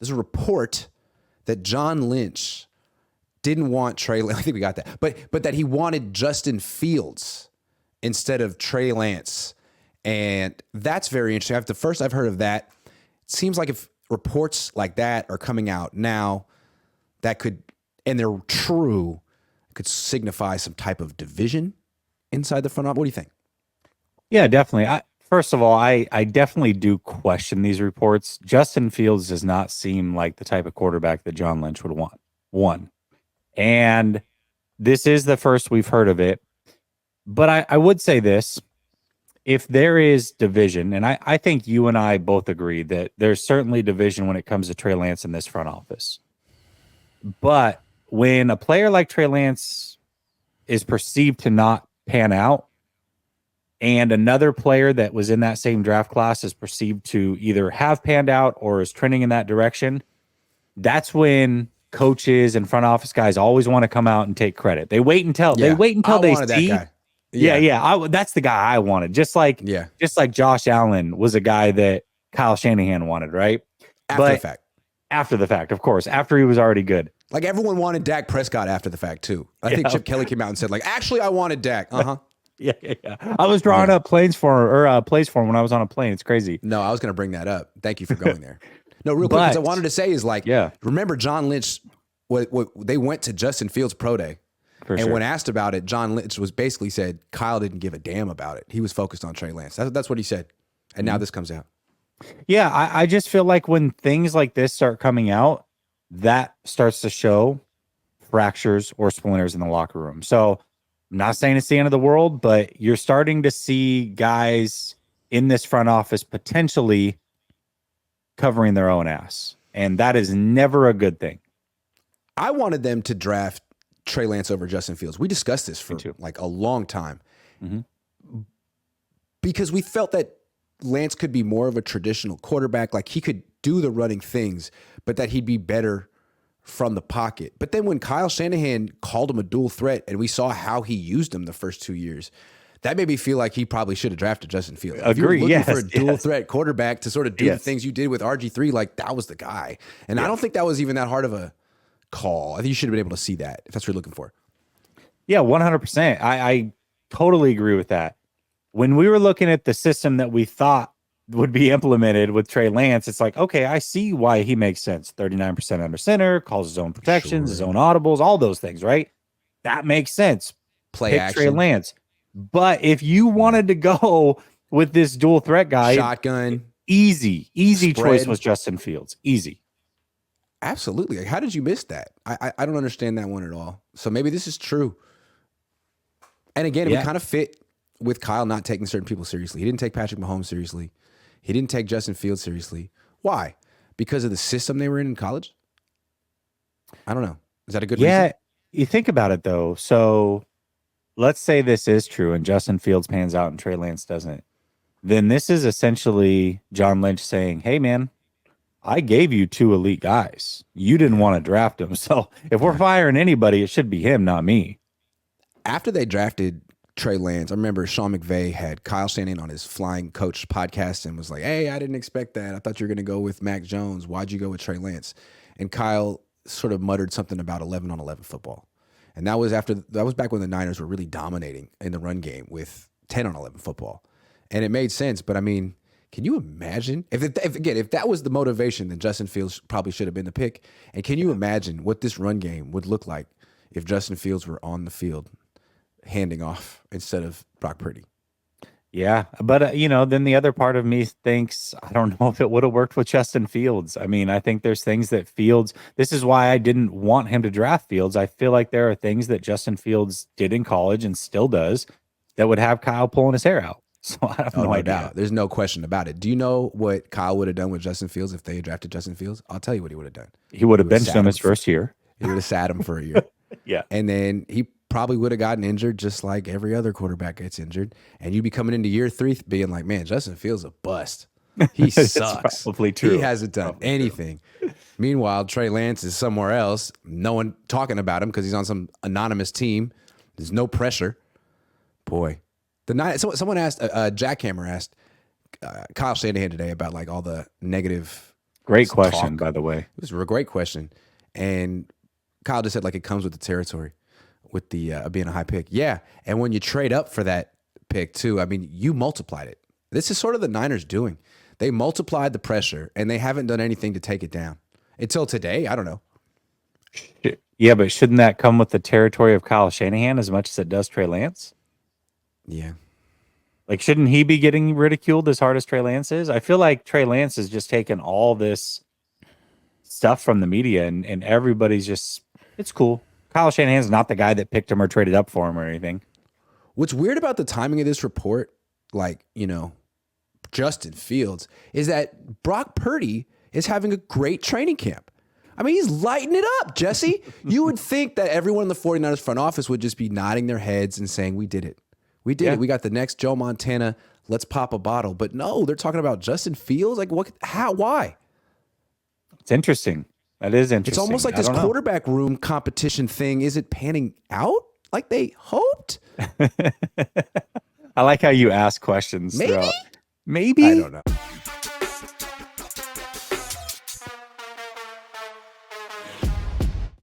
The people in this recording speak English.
there's a report that John Lynch didn't want Trey Lance. I think we got that. But that he wanted Justin Fields instead of Trey Lance. And that's very interesting. The first I've heard of that. It seems like if reports like that are coming out now, that could, and they're true, could signify some type of division inside the front office. What do you think? Yeah, definitely. First of all, I definitely do question these reports. Justin Fields does not seem like the type of quarterback that John Lynch would want. One. And this is the first we've heard of it. But I would say this. If there is division, and I think you and I both agree that there's certainly division when it comes to Trey Lance in this front office. But when a player like Trey Lance is perceived to not pan out, and another player that was in that same draft class is perceived to either have panned out or is trending in that direction, that's when coaches and front office guys always want to come out and take credit. They wait until they see. That guy. Yeah. That's the guy I wanted. Just like Josh Allen was a guy that Kyle Shanahan wanted, right? After the fact, of course. After he was already good. Like everyone wanted Dak Prescott after the fact too. I think Chip Kelly came out and said, like, actually, I wanted Dak. Yeah. I was drawing up plays for him when I was on a plane. It's crazy. No, I was going to bring that up. Thank you for going there. No, real quick, because I wanted to say is like, remember John Lynch? They went to Justin Fields' pro day. When asked about it, John Lynch was basically said Kyle didn't give a damn about it. He was focused on Trey Lance. That's what he said. And now this comes out. Yeah, I just feel like when things like this start coming out, that starts to show fractures or splinters in the locker room. So I'm not saying it's the end of the world, but you're starting to see guys in this front office potentially covering their own ass. And that is never a good thing. I wanted them to draft Trey Lance over Justin Fields. We discussed this for like a long time because we felt that Lance could be more of a traditional quarterback. Like he could do the running things, but that he'd be better from the pocket. But then when Kyle Shanahan called him a dual threat and we saw how he used him the first 2 years, that made me feel like he probably should have drafted Justin Fields. Agree. If you're looking for a dual threat quarterback to sort of do the things you did with RG3, like that was the guy. And I don't think that was even that hard of a call. I think you should have been able to see that if that's what you're looking for. Yeah, 100%. I totally agree with that. When we were looking at the system that we thought would be implemented with Trey Lance, it's like, okay, I see why he makes sense. 39% under center, calls his own protections, his own audibles, all those things, right? That makes sense. Pick action. Trey Lance. But if you wanted to go with this dual threat guy, shotgun, easy choice was Justin Fields. Easy. Absolutely. Like, how did you miss that? I don't understand that one at all. So maybe this is true. And again, it would kind of fit with Kyle not taking certain people seriously. He didn't take Patrick Mahomes seriously. He didn't take Justin Fields seriously. Why? Because of the system they were in college? I don't know. Is that a good reason? You think about it, though. So let's say this is true and Justin Fields pans out and Trey Lance doesn't. Then this is essentially John Lynch saying, hey, man, I gave you two elite guys. You didn't want to draft them. So if we're firing anybody, it should be him, not me. After they drafted Trey Lance, I remember Sean McVay had Kyle Shanahan on his Flying Coach podcast and was like, hey, I didn't expect that. I thought you were going to go with Mac Jones. Why'd you go with Trey Lance? And Kyle sort of muttered something about 11-on-11 football. And that was back when the Niners were really dominating in the run game with 10-on-11 football. And it made sense. But I mean, can you imagine if that was the motivation, then Justin Fields probably should have been the pick. And can you imagine what this run game would look like if Justin Fields were on the field handing off instead of Brock Purdy? Yeah, but then the other part of me thinks I don't know if it would have worked with Justin Fields. I mean, I think there's things that Fields. This is why I didn't want him to draft Fields. I feel like there are things that Justin Fields did in college and still does that would have Kyle pulling his hair out. So I have no idea. Doubt. There's no question about it. Do you know what Kyle would have done with Justin Fields if they had drafted Justin Fields? I'll tell you what he would have done. He would have benched him his first year. He would have sat him for a year. Yeah, and then he probably would have gotten injured just like every other quarterback gets injured. And you'd be coming into year 3 being like, man, Justin Fields a bust. He sucks. Probably true. He hasn't done anything. Meanwhile, Trey Lance is somewhere else. No one talking about him because he's on some anonymous team. There's no pressure. Boy. Someone asked, Jackhammer asked Kyle Shanahan today about like all the negative Great question, by the way. It was a great question. And Kyle just said like it comes with the territory, with the being a high pick. Yeah, and when you trade up for that pick too, I mean, you multiplied it. This is sort of the Niners doing. They multiplied the pressure, and they haven't done anything to take it down until today. I don't know. Yeah, but shouldn't that come with the territory of Kyle Shanahan as much as it does Trey Lance? Yeah. Like, shouldn't he be getting ridiculed as hard as Trey Lance is? I feel like Trey Lance has just taken all this stuff from the media, and everybody's just, it's cool. Kyle Shanahan's not the guy that picked him or traded up for him or anything. What's weird about the timing of this report, like, you know, Justin Fields, is that Brock Purdy is having a great training camp. I mean, he's lighting it up, Jesse. You would think that everyone in the 49ers front office would just be nodding their heads and saying, we did it. We did it. We got the next Joe Montana. Let's pop a bottle. But no, they're talking about Justin Fields. Like, what? How? Why? It's interesting. That is interesting. It's almost like this quarterback room competition thing isn't panning out like they hoped. I like how you ask questions. Maybe? Maybe? I don't know.